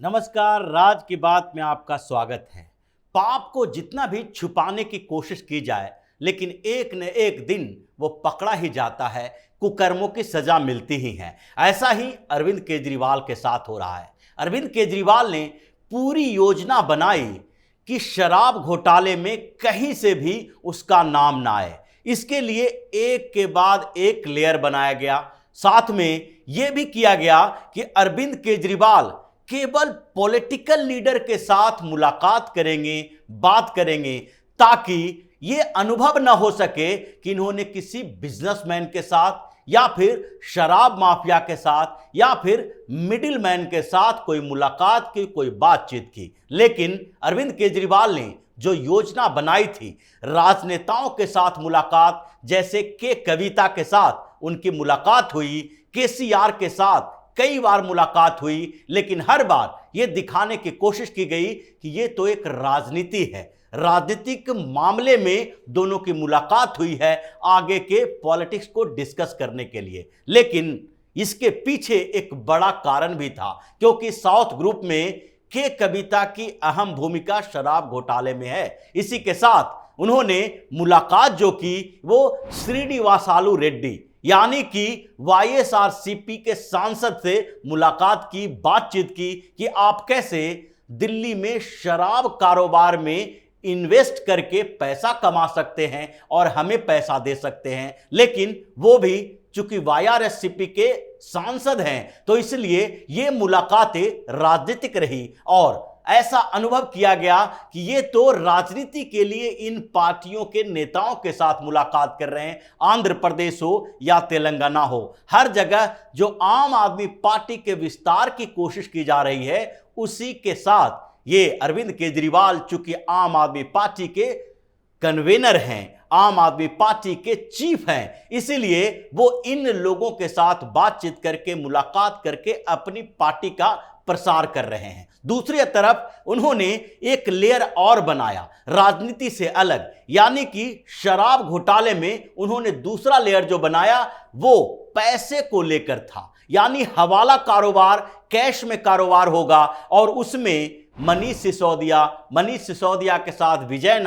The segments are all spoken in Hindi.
नमस्कार, राज की बात में आपका स्वागत है। पाप को जितना भी छुपाने की कोशिश की जाए, लेकिन एक न एक दिन वो पकड़ा ही जाता है, कुकर्मों की सजा मिलती ही है। ऐसा ही अरविंद केजरीवाल के साथ हो रहा है। अरविंद केजरीवाल ने पूरी योजना बनाई कि शराब घोटाले में कहीं से भी उसका नाम ना आए। इसके लिए एक के बाद एक लेयर बनाया गया। साथ में यह भी किया गया कि अरविंद केजरीवाल केवल पॉलिटिकल लीडर के साथ मुलाकात करेंगे, बात करेंगे, ताकि यह अनुभव ना हो सके कि इन्होंने किसी बिजनेसमैन के साथ या फिर शराब माफिया के साथ या फिर मिडिल मैन के साथ कोई मुलाकात की, कोई बातचीत की। लेकिन अरविंद केजरीवाल ने जो योजना बनाई थी, राजनेताओं के साथ मुलाकात, जैसे के कविता के साथ उनकी मुलाकात हुई, केसीआर के साथ कई बार मुलाकात हुई, लेकिन हर बार यह दिखाने की कोशिश की गई कि यह तो एक राजनीति है, राजनीतिक मामले में दोनों की मुलाकात हुई है आगे के पॉलिटिक्स को डिस्कस करने के लिए। लेकिन इसके पीछे एक बड़ा कारण भी था, क्योंकि साउथ ग्रुप में के कविता की अहम भूमिका शराब घोटाले में है। इसी के साथ उन्होंने मुलाकात जो की वो श्रीनिवासालू रेड्डी यानी कि वाईएसआरसीपी के सांसद से मुलाकात की, बातचीत की कि आप कैसे दिल्ली में शराब कारोबार में इन्वेस्ट करके पैसा कमा सकते हैं और हमें पैसा दे सकते हैं। लेकिन वो भी चूंकि वाईआरसीपी के सांसद हैं, तो इसलिए ये मुलाकातें राजनीतिक रही और ऐसा अनुभव किया गया कि ये तो राजनीति के लिए इन पार्टियों के नेताओं के साथ मुलाकात कर रहे हैं। आंध्र प्रदेश हो या तेलंगाना हो, हर जगह जो आम आदमी पार्टी के विस्तार की कोशिश की जा रही है, उसी के साथ ये अरविंद केजरीवाल चूंकि आम आदमी पार्टी के कन्वेनर हैं, आम आदमी पार्टी के चीफ हैं, इसीलिए वो इन लोगों के साथ बातचीत करके, मुलाकात करके अपनी पार्टी का प्रसार कर रहे हैं। दूसरी तरफ उन्होंने एक लेयर और बनाया राजनीति से अलग, यानी कि शराब घोटाले में उन्होंने दूसरा लेयर जो बनाया वो पैसे को लेकर था, यानी हवाला कारोबार, कैश में कारोबार होगा और उसमें मनीष सिसोदिया के साथ विजय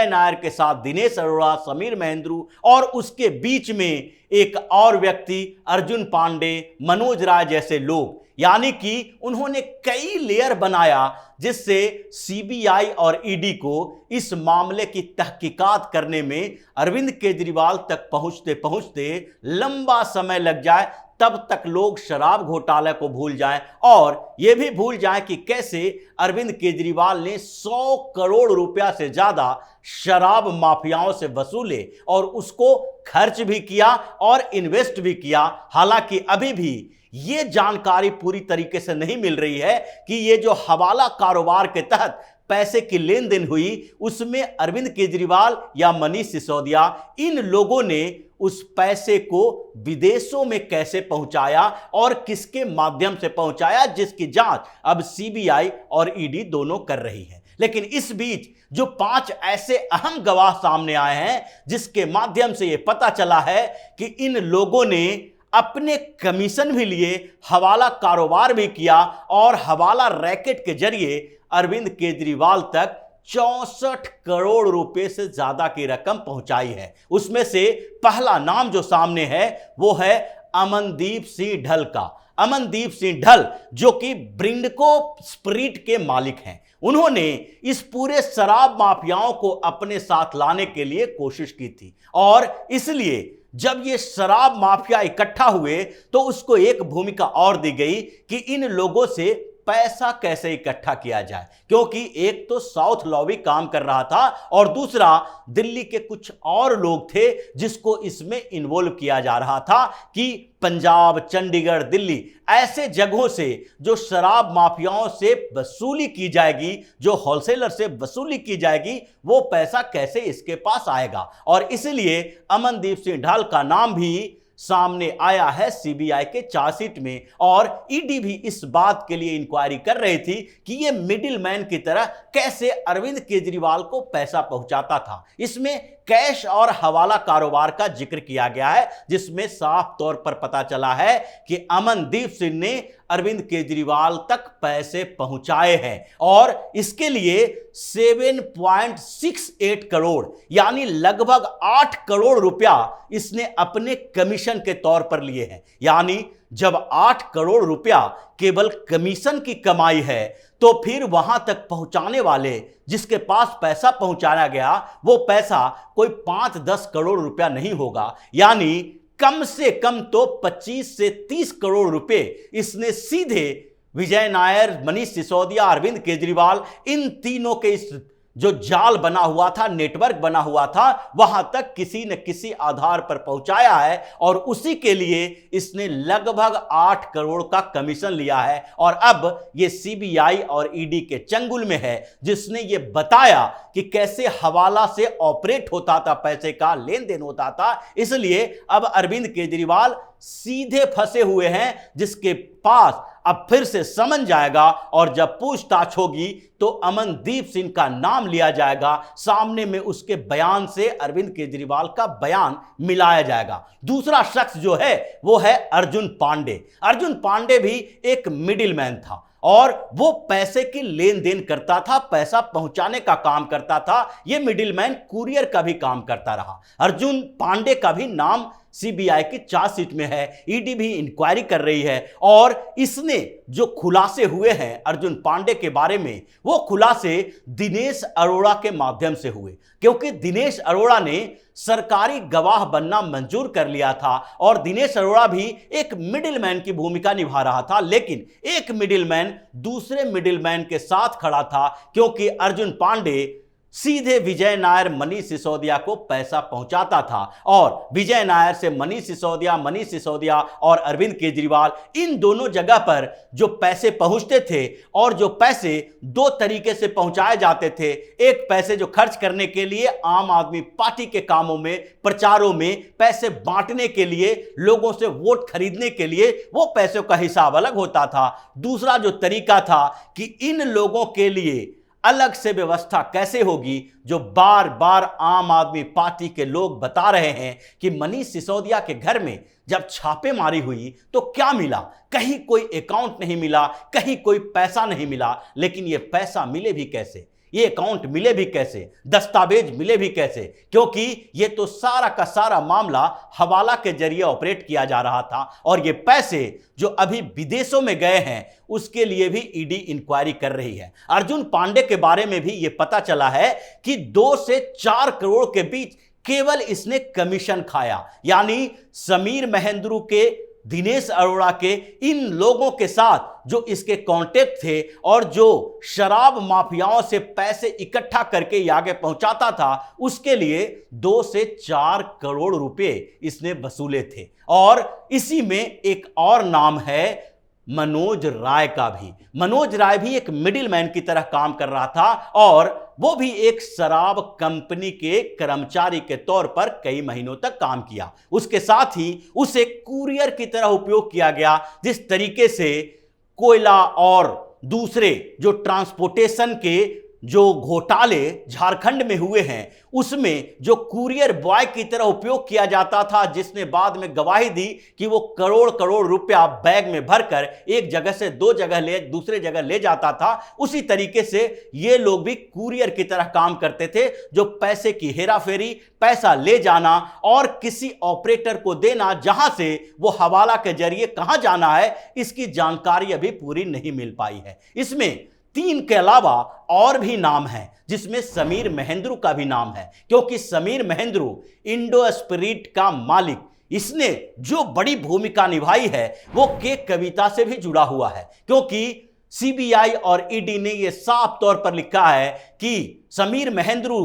नायर के साथ दिनेश अरोड़ा, समीर महेंद्रू और उसके बीच में एक और व्यक्ति अर्जुन पांडे, मनोज राय जैसे लोग। यानी कि उन्होंने कई लेयर बनाया जिससे सीबीआई और ईडी को इस मामले की तहकीकात करने में अरविंद केजरीवाल तक पहुंचते पहुंचते लंबा समय लग जाए। तब तक लोग शराब घोटाले को भूल जाएं और यह भी भूल जाएं कि कैसे अरविंद केजरीवाल ने 100 करोड़ रुपया से ज्यादा शराब माफियाओं से वसूले और उसको खर्च भी किया और इन्वेस्ट भी किया। हालांकि अभी भी यह जानकारी पूरी तरीके से नहीं मिल रही है कि यह जो हवाला कारोबार के तहत पैसे की लेन देन हुई, उसमें अरविंद केजरीवाल या मनीष सिसोदिया, इन लोगों ने उस पैसे को विदेशों में कैसे पहुंचाया और किसके माध्यम से पहुंचाया, जिसकी जांच अब सीबीआई और ईडी दोनों कर रही है। लेकिन इस बीच जो 5 ऐसे अहम गवाह सामने आए हैं, जिसके माध्यम से यह पता चला है कि इन लोगों ने अपने कमीशन भी लिए, हवाला कारोबार भी किया और हवाला रैकेट के जरिए अरविंद केजरीवाल तक 64 करोड़ रुपए से ज्यादा की रकम पहुंचाई है। उसमें से पहला नाम जो सामने है वो है अमनदीप सिंह ढल का। अमनदीप सिंह ढल जो कि ब्रिंडको स्पिरिट के मालिक हैं, उन्होंने इस पूरे शराब माफियाओं को अपने साथ लाने के लिए कोशिश की थी और इसलिए जब ये शराब माफिया इकट्ठा हुए तो उसको एक भूमिका और दी गई कि इन लोगों से पैसा कैसे इकट्ठा किया जाए, क्योंकि एक तो साउथ लॉबी काम कर रहा था और दूसरा दिल्ली के कुछ और लोग थे जिसको इसमें इन्वॉल्व किया जा रहा था कि पंजाब, चंडीगढ़, दिल्ली ऐसे जगहों से जो शराब माफियाओं से वसूली की जाएगी, जो होलसेलर से वसूली की जाएगी, वो पैसा कैसे इसके पास आएगा। और इसलिए अमनदीप सिंह ढाल का नाम भी सामने आया है सीबीआई के चार्जशीट में और ईडी भी इस बात के लिए इंक्वायरी कर रही थी कि यह मिडिल मैन की तरह कैसे अरविंद केजरीवाल को पैसा पहुंचाता था। इसमें कैश और हवाला कारोबार का जिक्र किया गया है, जिसमें साफ तौर पर पता चला है कि अमनदीप सिंह ने अरविंद केजरीवाल तक पैसे पहुंचाए हैं और इसके लिए 7.68 करोड़ यानी लगभग 8 करोड़ रुपया इसने अपने कमीशन के तौर पर लिए हैं। यानी जब 8 करोड़ रुपया केवल कमीशन की कमाई है तो फिर वहां तक पहुंचाने वाले जिसके पास पैसा पहुंचाया गया वो पैसा कोई 5-10 करोड़ रुपया नहीं होगा, यानी कम से कम तो 25 से 30 करोड़ रुपए इसने सीधे विजय नायर, मनीष सिसोदिया, अरविंद केजरीवाल इन तीनों के इस जो जाल बना हुआ था, नेटवर्क बना हुआ था, वहां तक किसी न किसी आधार पर पहुंचाया है और उसी के लिए इसने लगभग 8 करोड़ का कमीशन लिया है। और अब ये सीबीआई और ईडी के चंगुल में है, जिसने ये बताया कि कैसे हवाला से ऑपरेट होता था, पैसे का लेन देन होता था। इसलिए अब अरविंद केजरीवाल सीधे फंसे हुए हैं, जिसके पास अब फिर से समन जाएगा और जब पूछताछ होगी तो अमनदीप सिंह का नाम लिया जाएगा, सामने में उसके बयान से अरविंद केजरीवाल का बयान मिलाया जाएगा। दूसरा शख्स जो है वो है अर्जुन पांडे। अर्जुन पांडे भी एक मिडिलमैन था और वो पैसे की लेन देन करता था, पैसा पहुंचाने का काम करता था। ये मिडिलमैन कुरियर का भी काम करता रहा। अर्जुन पांडे का भी नाम सीबीआई की चार्जशीट में है, ईडी भी इंक्वायरी कर रही है और इसने जो खुलासे हुए हैं अर्जुन पांडे के बारे में, वो खुलासे दिनेश अरोड़ा के माध्यम से हुए, क्योंकि दिनेश अरोड़ा ने सरकारी गवाह बनना मंजूर कर लिया था और दिनेश अरोड़ा भी एक मिडिलमैन की भूमिका निभा रहा था। लेकिन एक मिडिलमैन दूसरे मिडिलमैन के साथ खड़ा था, क्योंकि अर्जुन पांडे सीधे विजय नायर, मनीष सिसोदिया को पैसा पहुंचाता था और विजय नायर से मनीष सिसोदिया और अरविंद केजरीवाल इन दोनों जगह पर जो पैसे पहुंचते थे और जो पैसे दो तरीके से पहुंचाए जाते थे। एक पैसे जो खर्च करने के लिए, आम आदमी पार्टी के कामों में, प्रचारों में, पैसे बांटने के लिए, लोगों से वोट खरीदने के लिए, वो पैसों का हिसाब अलग होता था। दूसरा जो तरीका था कि इन लोगों के लिए अलग से व्यवस्था कैसे होगी, जो बार बार आम आदमी पार्टी के लोग बता रहे हैं कि मनीष सिसोदिया के घर में जब छापेमारी हुई तो क्या मिला, कहीं कोई अकाउंट नहीं मिला, कहीं कोई पैसा नहीं मिला। लेकिन ये पैसा मिले भी कैसे, ये अकाउंट मिले भी कैसे, दस्तावेज मिले भी कैसे, क्योंकि ये तो सारा का सारा मामला हवाला के जरिए ऑपरेट किया जा रहा था और ये पैसे जो अभी विदेशों में गए हैं उसके लिए भी ईडी इंक्वायरी कर रही है। अर्जुन पांडे के बारे में भी ये पता चला है कि 2 से 4 करोड़ के बीच केवल इसने कमीशन खाया, यानी समीर महेंद्रू के, दिनेश अरोड़ा के, इन लोगों के साथ जो इसके कांटेक्ट थे और जो शराब माफियाओं से पैसे इकट्ठा करके ये आगे पहुंचाता था, उसके लिए 2 से 4 करोड़ रुपए इसने वसूले थे। और इसी में एक और नाम है मनोज राय का भी। मनोज राय भी एक मिडिलमैन की तरह काम कर रहा था और वो भी एक शराब कंपनी के कर्मचारी के तौर पर कई महीनों तक काम किया। उसके साथ ही उसे कुरियर की तरह उपयोग किया गया। जिस तरीके से कोयला और दूसरे जो ट्रांसपोर्टेशन के जो घोटाले झारखंड में हुए हैं, उसमें जो कुरियर बॉय की तरह उपयोग किया जाता था, जिसने बाद में गवाही दी कि वो करोड़ करोड़ रुपया बैग में भरकर एक जगह से दूसरे जगह ले जाता था, उसी तरीके से ये लोग भी कुरियर की तरह काम करते थे, जो पैसे की हेराफेरी, पैसा ले जाना और किसी ऑपरेटर को देना, जहां से वो हवाला के जरिए कहां जाना है इसकी जानकारी अभी पूरी नहीं मिल पाई है। इसमें 3 के अलावा और भी नाम हैं, जिसमें समीर महेंद्रू का भी नाम है, क्योंकि समीर महेंद्रू इंडो स्पिरिट का मालिक, इसने जो बड़ी भूमिका निभाई है वो के कविता से भी जुड़ा हुआ है। क्योंकि सीबीआई और ईडी ने यह साफ तौर पर लिखा है कि समीर महेंद्रू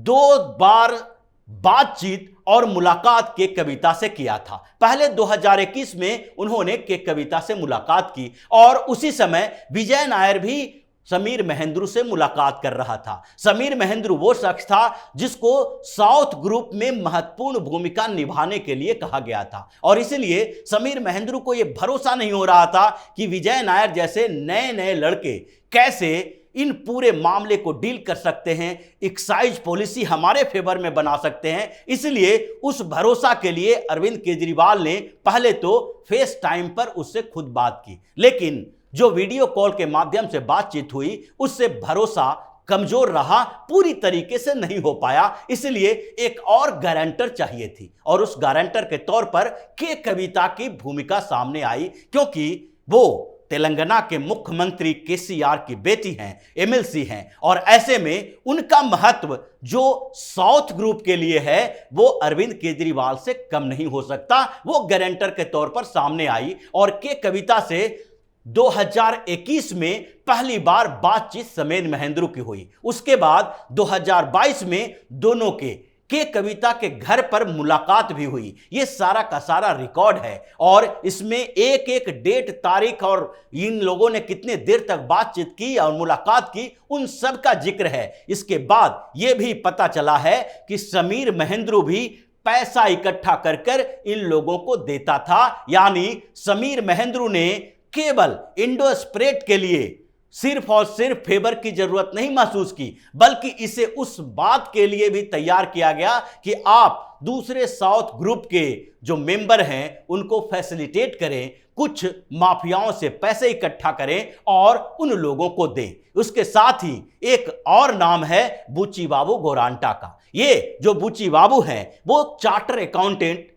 2 बार बातचीत और मुलाकात के कविता से किया था। पहले 2021 में उन्होंने के कविता से मुलाकात की और उसी समय विजय नायर भी समीर महेंद्रू से मुलाकात कर रहा था। समीर महेंद्रू वो शख्स था जिसको साउथ ग्रुप में महत्वपूर्ण भूमिका निभाने के लिए कहा गया था और इसलिए समीर महेंद्रू को यह भरोसा नहीं हो रहा था कि विजय नायर जैसे नए नए लड़के कैसे इन पूरे मामले को डील कर सकते हैं, एक्साइज पॉलिसी हमारे फेवर में बना सकते हैं। इसलिए उस भरोसा के लिए अरविंद केजरीवाल ने पहले तो फेस टाइम पर उससे खुद बात की, लेकिन जो वीडियो कॉल के माध्यम से बातचीत हुई उससे भरोसा कमजोर रहा, पूरी तरीके से नहीं हो पाया। इसलिए एक और गारंटर चाहिए थी और उस गारंटर के तौर पर के कविता की भूमिका सामने आई, क्योंकि वो तेलंगाना के मुख्यमंत्री केसीआर की बेटी हैं, एमएलसी हैं, और ऐसे में उनका महत्व जो साउथ ग्रुप के लिए है वो अरविंद केजरीवाल से कम नहीं हो सकता। वो गारंटर के तौर पर सामने आई और के कविता से 2021 में पहली बार बातचीत समेन महेंद्रू की हुई। उसके बाद 2022 में दोनों के कविता के घर पर मुलाकात भी हुई। यह सारा का सारा रिकॉर्ड है और इसमें एक एक डेट, तारीख और इन लोगों ने कितने देर तक बातचीत की और मुलाकात की, उन सब का जिक्र है। इसके बाद यह भी पता चला है कि समीर महेंद्रू भी पैसा इकट्ठा कर इन लोगों को देता था। यानी समीर महेंद्रू ने केवल इंडोस्प्रेट के लिए सिर्फ और सिर्फ फेवर की जरूरत नहीं महसूस की, बल्कि इसे उस बात के लिए भी तैयार किया गया कि आप दूसरे साउथ ग्रुप के जो मेंबर हैं उनको फैसिलिटेट करें, कुछ माफियाओं से पैसे इकट्ठा करें और उन लोगों को दें। उसके साथ ही एक और नाम है बुच्ची बाबू गोरांटा का। ये जो बुच्ची बाबू हैं वो चार्टर अकाउंटेंट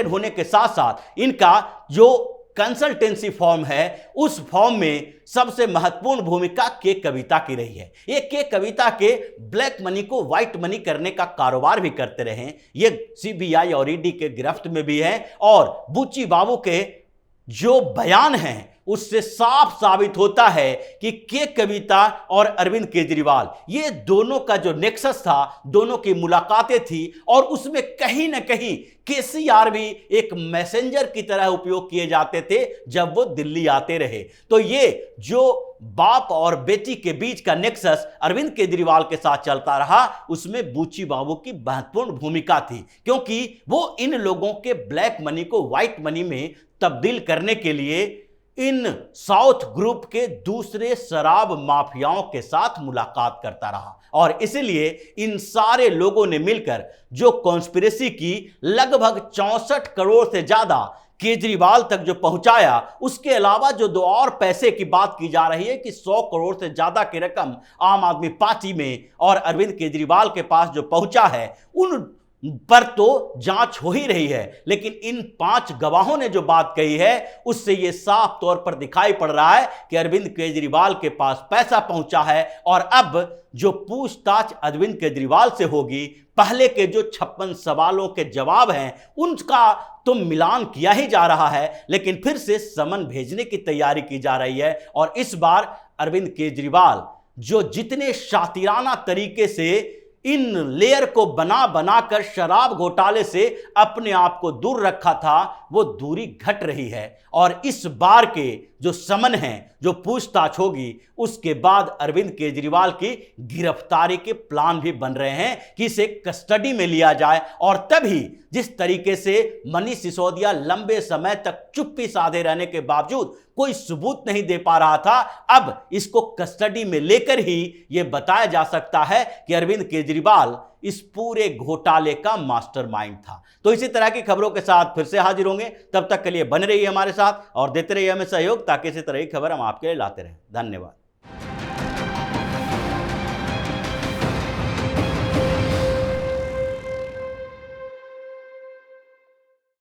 होने के साथ साथ इनका जो कंसल्टेंसी फॉर्म है उस फॉर्म में सबसे महत्वपूर्ण भूमिका के कविता की रही है। ये के कविता के ब्लैक मनी को व्हाइट मनी करने का कारोबार भी करते रहे। ये सीबीआई और ईडी के गिरफ्त में भी है और बुच्ची बाबू के जो बयान हैं उससे साफ साबित होता है कि के कविता और अरविंद केजरीवाल, ये दोनों का जो नेक्सस था, दोनों की मुलाकातें थी और उसमें कहीं ना कहीं केसीआर भी एक मैसेंजर की तरह उपयोग किए जाते थे जब वो दिल्ली आते रहे। तो ये जो बाप और बेटी के बीच का नेक्सस अरविंद केजरीवाल के साथ चलता रहा, उसमें बुच्ची बाबू की महत्वपूर्ण भूमिका थी, क्योंकि वो इन लोगों के ब्लैक मनी को व्हाइट मनी में तब्दील करने के लिए इन साउथ ग्रुप के दूसरे शराब माफियाओं के साथ मुलाकात करता रहा। और इसलिए इन सारे लोगों ने मिलकर जो कॉन्स्पिरेसी की, लगभग 64 करोड़ से ज्यादा केजरीवाल तक जो पहुंचाया। उसके अलावा जो दो और पैसे की बात की जा रही है कि 100 करोड़ से ज्यादा की रकम आम आदमी पार्टी में और अरविंद केजरीवाल के पास जो पहुंचा है, उन पर तो जांच हो ही रही है। लेकिन इन 5 गवाहों ने जो बात कही है उससे यह साफ तौर पर दिखाई पड़ रहा है कि अरविंद केजरीवाल के पास पैसा पहुंचा है और अब जो पूछताछ अरविंद केजरीवाल से होगी, पहले के जो 56 सवालों के जवाब हैं उनका तो मिलान किया ही जा रहा है, लेकिन फिर से समन भेजने की तैयारी की जा रही है। और इस बार अरविंद केजरीवाल जो जितने शातिराना तरीके से इन लेयर को बना कर शराब घोटाले से अपने आप को दूर रखा था, वो दूरी घट रही है। और इस बार के जो समन हैं, जो पूछताछ होगी, उसके बाद अरविंद केजरीवाल की गिरफ्तारी के प्लान भी बन रहे हैं कि इसे कस्टडी में लिया जाए। और तभी जिस तरीके से मनीष सिसोदिया लंबे समय तक चुप्पी साधे रहने के बावजूद कोई सबूत नहीं दे पा रहा था, अब इसको कस्टडी में लेकर ही यह बताया जा सकता है कि अरविंद केजरीवाल इस पूरे घोटाले का मास्टरमाइंड था। तो इसी तरह की खबरों के साथ फिर से हाजिर होंगे। तब तक के लिए बने रहिए हमारे साथ और देते रहिए हमें सहयोग, ताकि इसी तरह की खबर हम आपके लिए लाते रहें। धन्यवाद।